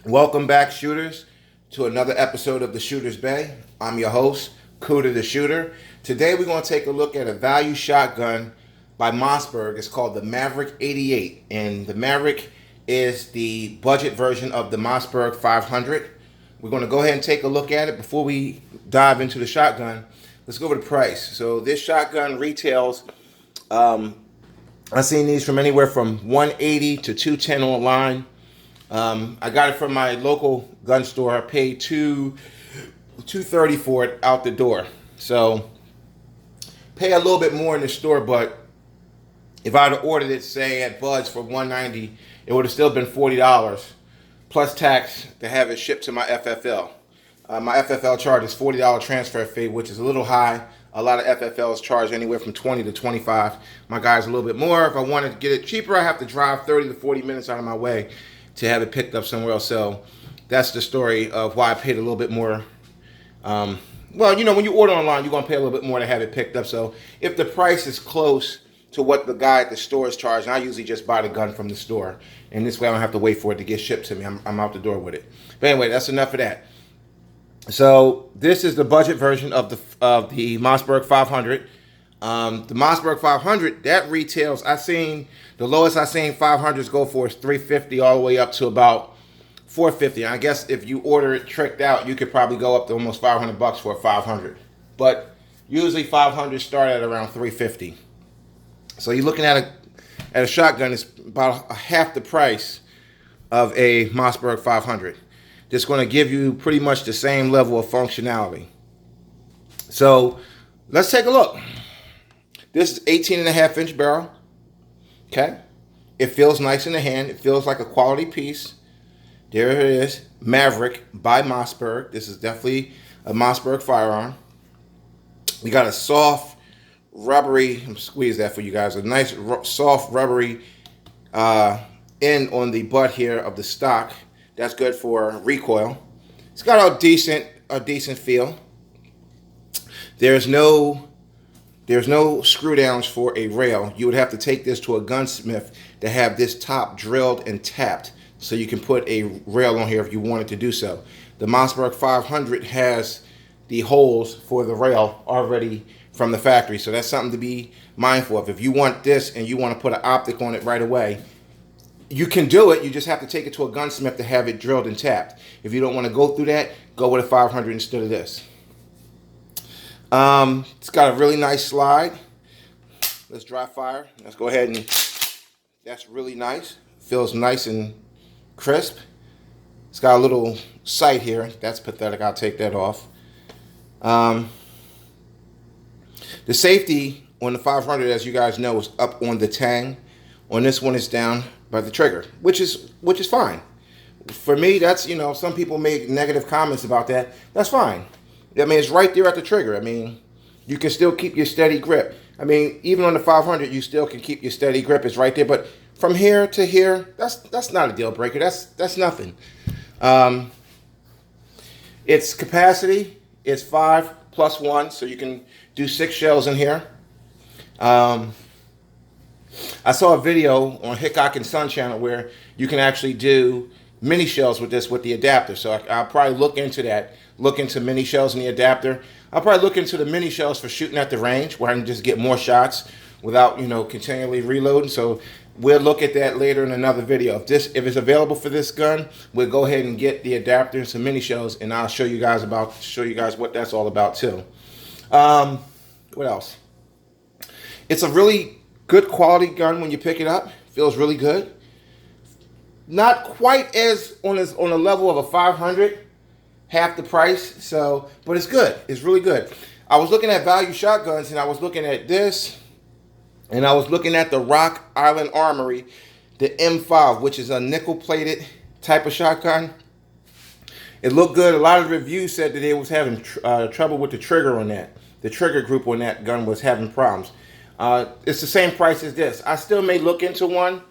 Welcome back, shooters, to another episode of the Shooter's Bay. I'm your host, Cooter the Shooter. Today we're going to take a look at a value shotgun by Mossberg. It's called the Maverick 88, and the Maverick is the budget version of the Mossberg 500. We're going to go ahead and take a look at it. Before we dive into the shotgun, let's go over the price. So this shotgun retails, I've seen these from anywhere from $180 to $210 online. I got it from my local gun store. I paid $230 for it out the door. So pay a little bit more in the store, but if I'd have ordered it, say at Bud's for $190, it would have still been $40 plus tax to have it shipped to my FFL. My FFL charges $40 transfer fee, which is a little high. A lot of FFLs charge anywhere from $20 to $25. My guy's a little bit more. If I wanted to get it cheaper, I have to drive 30 to 40 minutes out of my way to have it picked up somewhere else. So that's the story of why I paid a little bit more. Well, you know, when you order online, you're going to pay a little bit more to have it picked up. So if the price is close to what the guy at the store is charging, I usually just buy the gun from the store. And this way I don't have to wait for it to get shipped to me. I'm out the door with it. But anyway, that's enough of that. So this is the budget version of the Mossberg 500. The Mossberg 500, that retails, the lowest I seen 500s go for is $350 all the way up to about $450. And I guess if you order it tricked out, you could probably go up to almost $500 for a 500. But usually 500s start at around $350. So you're looking at a shotgun that's about half the price of a Mossberg 500. Just going to give you pretty much the same level of functionality. So let's take a look. This is 18.5-inch barrel. Okay. It feels nice in the hand. It feels like a quality piece. There it is. Maverick by Mossberg. This is definitely a Mossberg firearm. We got a soft, rubbery, I'm squeeze that for you guys, a nice, soft, rubbery end on the butt here of the stock. That's good for recoil. It's got a decent feel. There's no screw downs for a rail. You would have to take this to a gunsmith to have this top drilled and tapped so you can put a rail on here if you wanted to do so. The Mossberg 500 has the holes for the rail already from the factory, so that's something to be mindful of. If you want this and you want to put an optic on it right away, you can do it. You just have to take it to a gunsmith to have it drilled and tapped. If you don't want to go through that, go with a 500 instead of this. It's got a really nice slide. Let's dry fire. Let's go ahead and, that's really nice. Feels nice and crisp. It's got a little sight here. That's pathetic. I'll take that off. The safety on the 500, as you guys know, is up on the tang. On this one, it's down by the trigger, which is fine. For me, that's, you know, some people make negative comments about that. That's fine. I mean, it's right there at the trigger. I mean, you can still keep your steady grip. I mean, even on the 500, you still can keep your steady grip. It's right there. But from here to here, that's not a deal breaker. That's nothing. Its capacity is 5+1, so you can do 6 shells in here. I saw a video on Hickok and Son channel where you can actually do mini shells with this with the adapter. So I'll probably look into that. Look into mini shells in the adapter. I'll probably look into the mini shells for shooting at the range where I can just get more shots without, you know, continually reloading. So we'll look at that later in another video. If it's available for this gun, we'll go ahead and get the adapter and some mini shells, and I'll show you guys what that's all about too. What else? It's a really good quality gun when you pick it up. Feels really good. Not quite as on a level of a 500, half the price. So, but it's good. It's really good. I was looking at value shotguns, and I was looking at this, and I was looking at the Rock Island Armory, the M5, which is a nickel-plated type of shotgun. It looked good. A lot of the reviews said that it was having trouble with the trigger on that. The trigger group on that gun was having problems. It's the same price as this. I still may look into one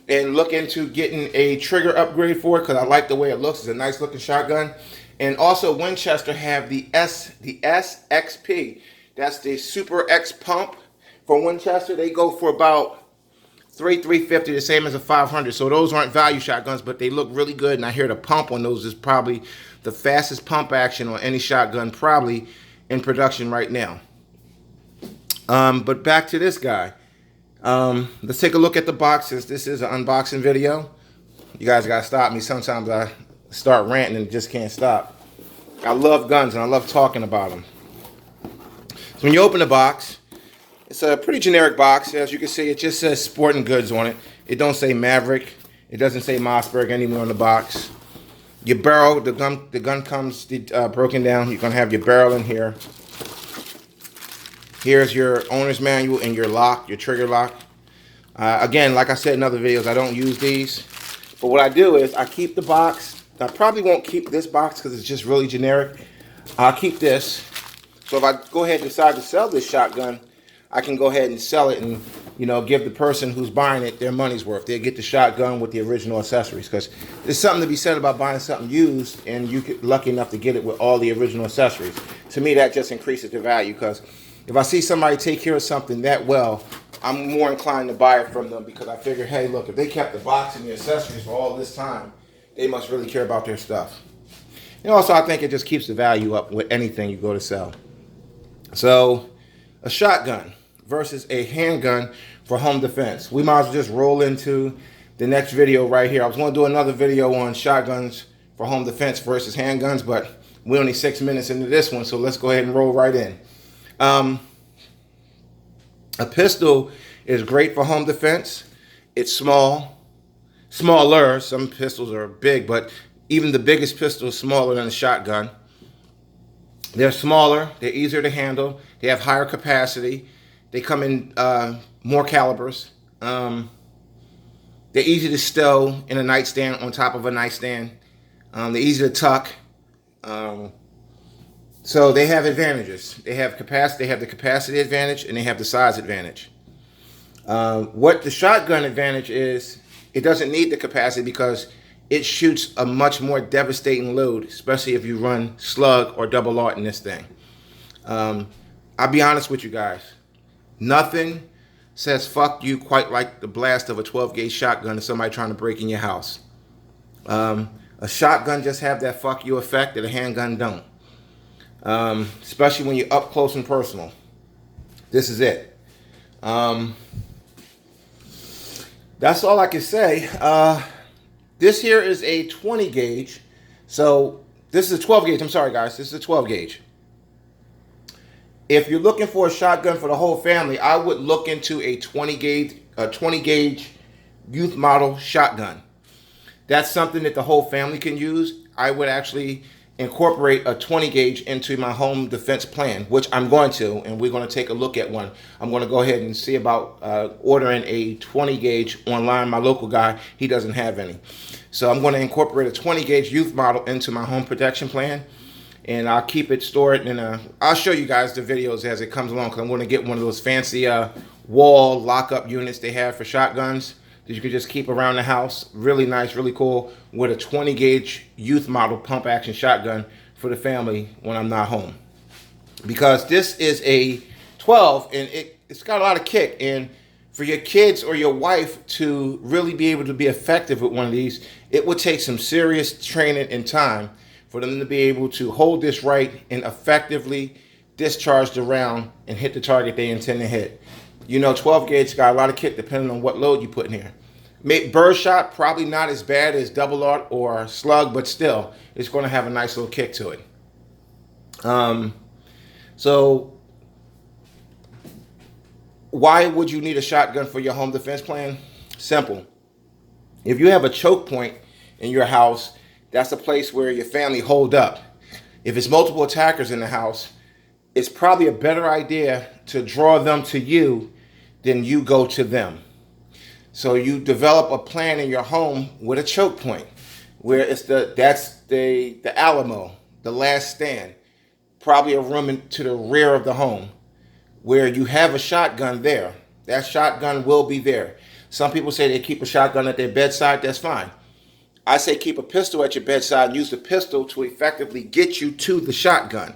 and look into getting a trigger upgrade for it because I like the way it looks. It's a nice looking shotgun. And also Winchester have the SXP. That's the Super X pump from Winchester. They go for about 350, the same as a 500. So those aren't value shotguns, but they look really good. And I hear the pump on those is probably the fastest pump action on any shotgun probably in production right now. But back to this guy. Let's take a look at the boxes. This is an unboxing video. You guys gotta stop me. Sometimes I start ranting and just can't stop. I love guns and I love talking about them. So when you open the box, it's a pretty generic box. As you can see, it just says sporting goods on it. It don't say Maverick. It doesn't say Mossberg anywhere on the box. Your barrel, the gun comes broken down. You're gonna have your barrel in here. Here's your owner's manual and your lock, your trigger lock. Again, like I said in other videos, I don't use these. But what I do is I keep the box. I probably won't keep this box because it's just really generic. I'll keep this. So if I go ahead and decide to sell this shotgun, I can go ahead and sell it and, you know, give the person who's buying it their money's worth. They'll get the shotgun with the original accessories, because there's something to be said about buying something used and you get lucky enough to get it with all the original accessories. To me, that just increases the value, because if I see somebody take care of something that well, I'm more inclined to buy it from them, because I figure, hey, look, if they kept the box and the accessories for all this time, they must really care about their stuff. And also, I think it just keeps the value up with anything you go to sell. So, a shotgun versus a handgun for home defense. We might as well just roll into the next video right here. I was going to do another video on shotguns for home defense versus handguns, but we're only 6 minutes into this one, so let's go ahead and roll right in. A pistol is great for home defense. It's smaller. Some pistols are big, but even the biggest pistol is smaller than a shotgun. They're smaller. They're easier to handle. They have higher capacity. They come in more calibers. They're easy to stow in a nightstand, on top of a nightstand. They're easy to tuck. So they have advantages. They have capacity. They have the capacity advantage, and they have the size advantage. What the shotgun advantage is, it doesn't need the capacity because it shoots a much more devastating load, especially if you run slug or double aught in this thing. I'll be honest with you guys. Nothing says fuck you quite like the blast of a 12-gauge shotgun to somebody trying to break in your house. A shotgun just have that fuck you effect that a handgun don't. Especially when you're up close and personal. This is it. That's all I can say. This here is a 20 gauge. So this is a 12 gauge. I'm sorry, guys. This is a 12 gauge. If you're looking for a shotgun for the whole family, I would look into a 20 gauge youth model shotgun. That's something that the whole family can use. I would actually incorporate a 20 gauge into my home defense plan, which I'm going to, and we're going to take a look at one. I'm going to go ahead and see about ordering a 20 gauge online. My local guy, he doesn't have any. So I'm going to incorporate a 20 gauge youth model into my home protection plan, and I'll keep it stored, and I'll show you guys the videos as it comes along, because I'm going to get one of those fancy wall lockup units they have for shotguns that you can just keep around the house. Really nice, really cool, with a 20 gauge youth model pump action shotgun for the family when I'm not home. Because this is a 12 and it's got a lot of kick, and for your kids or your wife to really be able to be effective with one of these, it would take some serious training and time for them to be able to hold this right and effectively discharge the round and hit the target they intend to hit. You know, 12 gauge got a lot of kick depending on what load you put in here. Bird shot, probably not as bad as double aught or slug, but still, it's going to have a nice little kick to it. So, why would you need a shotgun for your home defense plan? Simple. If you have a choke point in your house, that's a place where your family hold up. If it's multiple attackers in the house, it's probably a better idea to draw them to you than you go to them. So you develop a plan in your home with a choke point, where it's that's the Alamo, the last stand, probably a room to the rear of the home, where you have a shotgun there. That shotgun will be there. Some people say they keep a shotgun at their bedside. That's fine. I say keep a pistol at your bedside and use the pistol to effectively get you to the shotgun.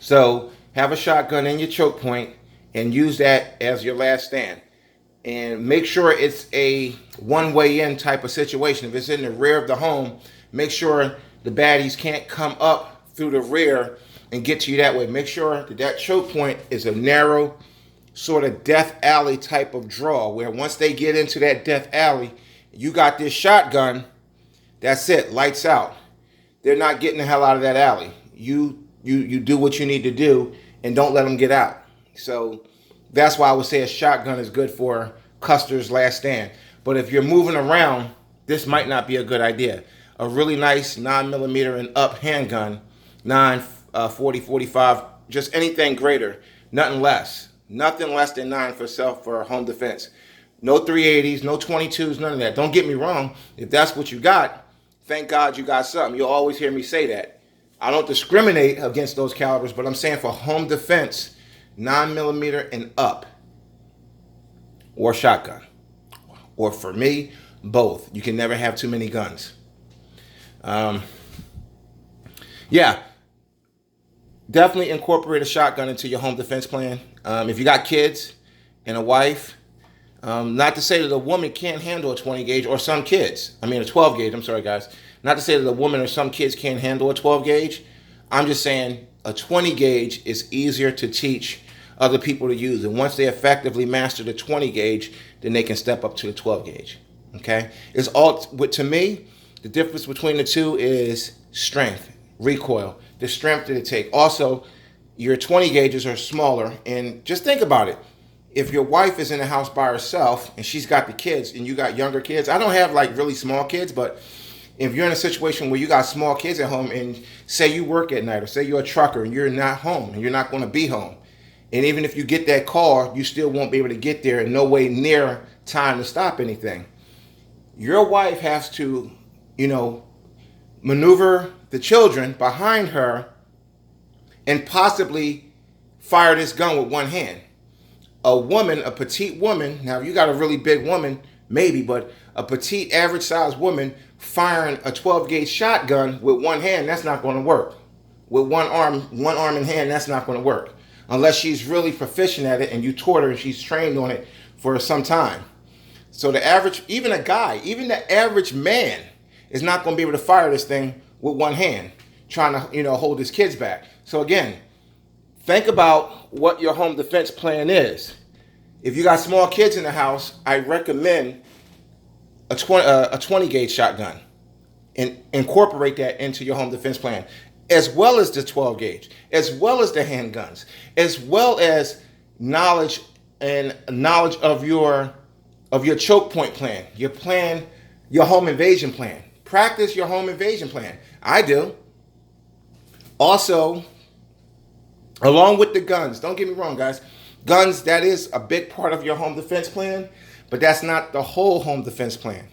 So have a shotgun in your choke point and use that as your last stand. and make sure it's a one-way in type of situation. If it's in the rear of the home, make sure the baddies can't come up through the rear and get to you that way. Make sure that that choke point is a narrow sort of death alley type of draw, where once they get into that death alley, you got this shotgun, that's it, lights out. They're not getting the hell out of that alley. You do what you need to do and don't let them get out. So that's why I would say a shotgun is good for Custer's last stand. But if you're moving around, this might not be a good idea. A really nice 9mm and up handgun, 9, 40, 45, just anything greater, nothing less. Nothing less than 9 for home defense. No 380s, no 22s, none of that. Don't get me wrong. If that's what you got, thank God you got something. You'll always hear me say that. I don't discriminate against those calibers, but I'm saying for home defense, 9mm and up, or shotgun. Or for me, both. You can never have too many guns. Yeah. Definitely incorporate a shotgun into your home defense plan. If you got kids and a wife, not to say that a woman can't handle a 20 gauge or some kids. I mean a 12 gauge, I'm sorry guys. Not to say that a woman or some kids can't handle a 12 gauge. I'm just saying a 20 gauge is easier to teach other people to use. And once they effectively master the 20 gauge, then they can step up to the 12 gauge. Okay? It's all, to me, the difference between the two is strength, recoil, the strength that it takes. Also, your 20 gauges are smaller, and just think about it. If your wife is in the house by herself and she's got the kids and you got younger kids, I don't have like really small kids, but if you're in a situation where you got small kids at home and say you work at night or say you're a trucker and you're not home and you're not going to be home, and even if you get that call, you still won't be able to get there in no way near time to stop anything. Your wife has to, maneuver the children behind her and possibly fire this gun with one hand. A woman, a petite woman, now you got a really big woman, maybe, but a petite average sized woman firing a 12 gauge shotgun with one hand, that's not going to work. With one arm in hand, that's not going to work. Unless she's really proficient at it and you taught her and she's trained on it for some time. So the average, even a guy, even the average man is not going to be able to fire this thing with one hand, trying to, hold his kids back. So again, think about what your home defense plan is. If you got small kids in the house, I recommend a 20 gauge shotgun and incorporate that into your home defense plan, as well as the 12 gauge, as well as the handguns, as well as knowledge of your choke point plan, your home invasion plan. Practice your home invasion plan. I do. Also, along with the guns, don't get me wrong, guys. Guns, that is a big part of your home defense plan, but that's not the whole home defense plan.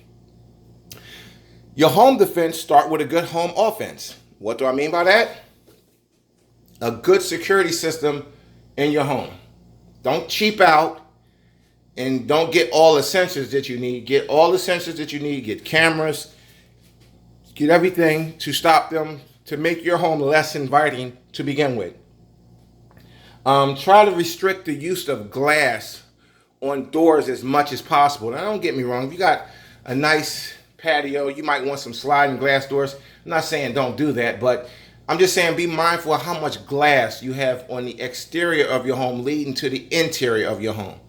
Your home defense start with a good home offense. What do I mean by that? A good security system in your home. Don't cheap out and don't get all the sensors that you need. Get all the sensors that you need. Get cameras. Get everything to stop them, to make your home less inviting to begin with. Try to restrict the use of glass on doors as much as possible. Now, don't get me wrong. If you got a nice patio, you might want some sliding glass doors. I'm not saying don't do that, but I'm just saying be mindful of how much glass you have on the exterior of your home leading to the interior of your home.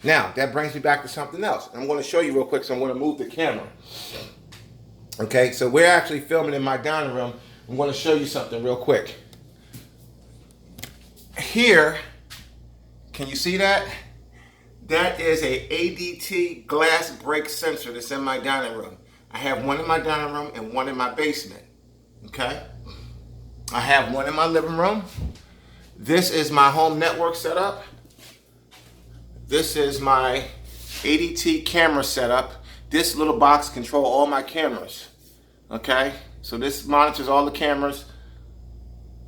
Now, that brings me back to something else. I'm going to show you real quick, so I'm going to move the camera. Okay, so we're actually filming in my dining room. I'm going to show you something real quick. Here, can you see that? That is a ADT glass break sensor that's in my dining room. I have one in my dining room and one in my basement. Okay? I have one in my living room. This is my home network setup. This is my ADT camera setup. This little box controls all my cameras. Okay? So this monitors all the cameras.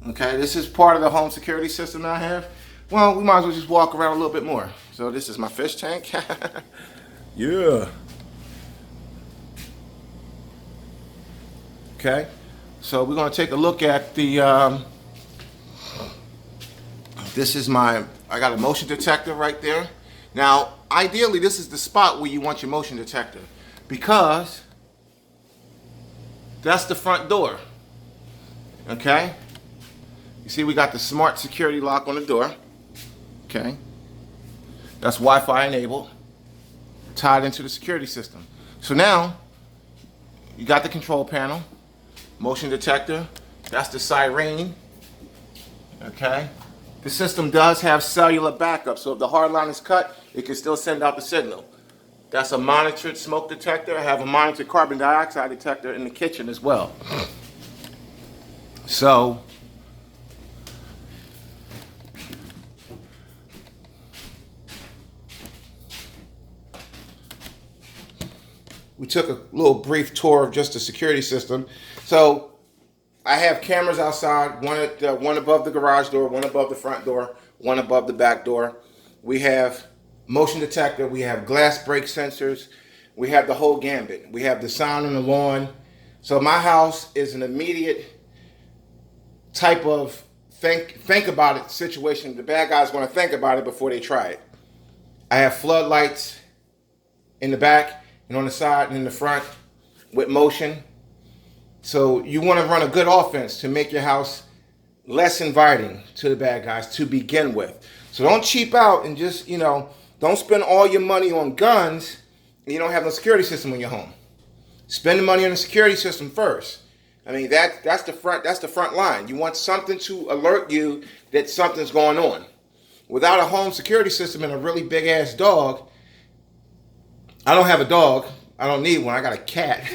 Okay, this is part of the home security system that I have. Well, we might as well just walk around a little bit more. So this is my fish tank. Yeah. Okay, so we're going to take a look at the, this is I got a motion detector right there. Now, ideally, this is the spot where you want your motion detector, because that's the front door. Okay? You see, we got the smart security lock on the door. Okay? That's Wi-Fi enabled, tied into the security system. So now, you got the control panel, motion detector, that's the siren. Okay? The system does have cellular backup, so if the hard line is cut, it can still send out the signal. That's a monitored smoke detector. I have a monitored carbon dioxide detector in the kitchen as well. So, we took a little brief tour of just the security system. So, I have cameras outside, one above the garage door, one above the front door, one above the back door. We have motion detector, we have glass break sensors, we have the whole gambit. We have the sound and alarm. So my house is an immediate type of think about it situation. The bad guy's going to think about it before they try it. I have floodlights in the back and on the side and in the front with motion. So you want to run a good offense to make your house less inviting to the bad guys to begin with. So don't cheap out and just, don't spend all your money on guns and you don't have no security system in your home. Spend the money on the security system first. I mean, that's the front line. You want something to alert you that something's going on. Without a home security system and a really big ass dog, I don't have a dog. I don't need one. I got a cat.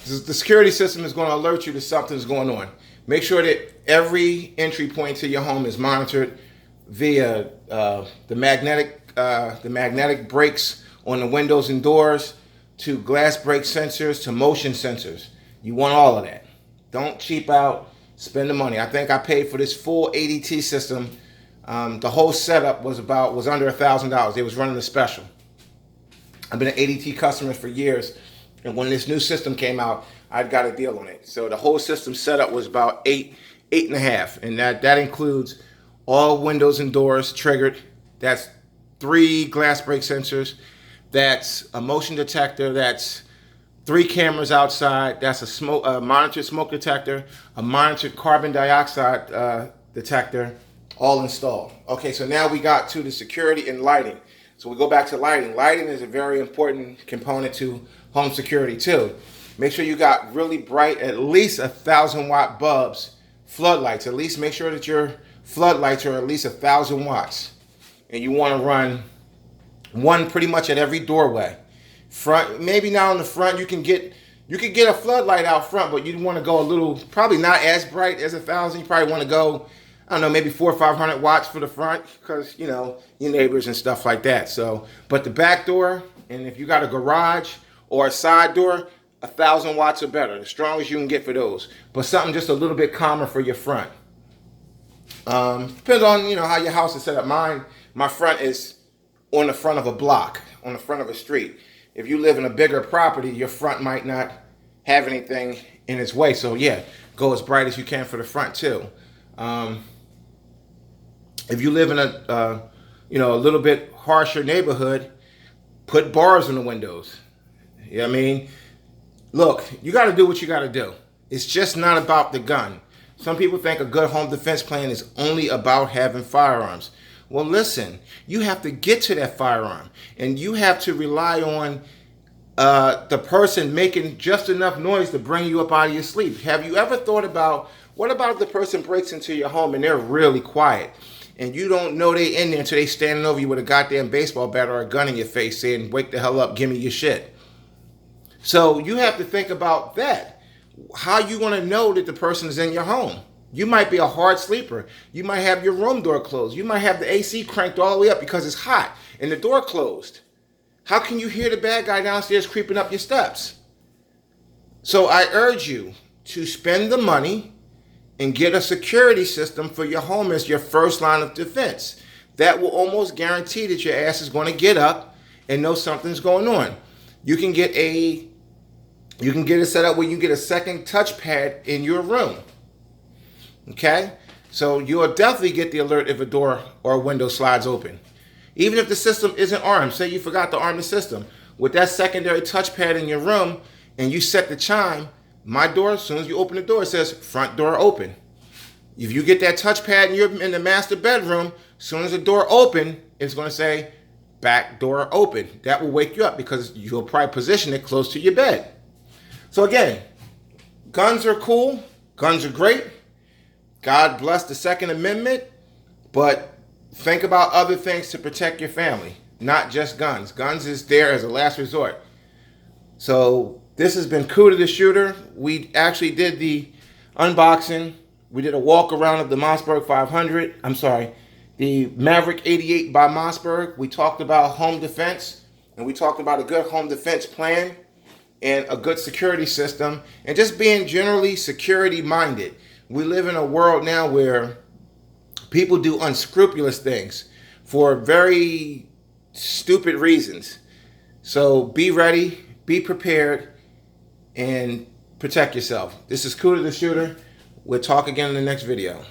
The security system is going to alert you that something's going on. Make sure that every entry point to your home is monitored via the magnetic brakes on the windows and doors, to glass break sensors, to motion sensors. You want all of that. Don't cheap out. Spend the money. I think I paid for this full ADT system. The whole setup was under $1,000. They was running a special. I've been an ADT customer for years. And when this new system came out, I'd got a deal on it. So the whole system setup was about eight and a half. And that includes all windows and doors triggered. That's 3 glass break sensors. That's a motion detector. That's 3 cameras outside. That's a monitored smoke detector, a monitored carbon dioxide detector, all installed. Okay, so now we got to the security and lighting. So we go back to lighting. Lighting is a very important component to home security too. Make sure you got really bright, at least 1,000-watt bulbs, floodlights. At least make sure that your floodlights are at least 1,000 watts. And you want to run one pretty much at every doorway. Front, maybe not on the front. You can get a floodlight out front, but you want to go a little, probably not as bright as 1,000. You probably want to go, I don't know, maybe 400 or 500 watts for the front, because your neighbors and stuff like that. So, but the back door, and if you got a garage or a side door, 1,000 watts or better, the strongest you can get for those. But something just a little bit calmer for your front. Depends on how your house is set up. My front is on the front of a block, on the front of a street. If you live in a bigger property, your front might not have anything in its way. So yeah, go as bright as you can for the front too. If you live in a little bit harsher neighborhood, put bars in the windows. You know what I mean? Look, you got to do what you got to do. It's just not about the gun. Some people think a good home defense plan is only about having firearms. Well, listen, you have to get to that firearm, and you have to rely on the person making just enough noise to bring you up out of your sleep. Have you ever thought about, what about if the person breaks into your home and they're really quiet, and you don't know they in there until they standing over you with a goddamn baseball bat or a gun in your face saying, "Wake the hell up, give me your shit." So you have to think about that. How you going to know that the person is in your home? You might be a hard sleeper. You might have your room door closed. You might have the AC cranked all the way up because it's hot and the door closed. How can you hear the bad guy downstairs creeping up your steps? So I urge you to spend the money and get a security system for your home as your first line of defense. That will almost guarantee that your ass is going to get up and know something's going on. You can get it set up where you get a second touchpad in your room. Okay? So you'll definitely get the alert if a door or a window slides open. Even if the system isn't armed, say you forgot to arm the system, with that secondary touchpad in your room and you set the chime, my door, as soon as you open the door, it says front door open. If you get that touchpad and you're in the master bedroom, as soon as the door open, it's going to say back door open. That will wake you up because you'll probably position it close to your bed. So again, guns are cool. Guns are great. God bless the Second Amendment, but think about other things to protect your family, not just guns. Guns is there as a last resort. So this has been Cooter the Shooter. We actually did the unboxing. We did a walk around of the Mossberg 500. I'm sorry, the Maverick 88 by Mossberg. We talked about home defense, and we talked about a good home defense plan and a good security system, and just being generally security minded. We live in a world now where people do unscrupulous things for very stupid reasons. So be ready, be prepared, and protect yourself. This is Cooter the Shooter. We'll talk again in the next video.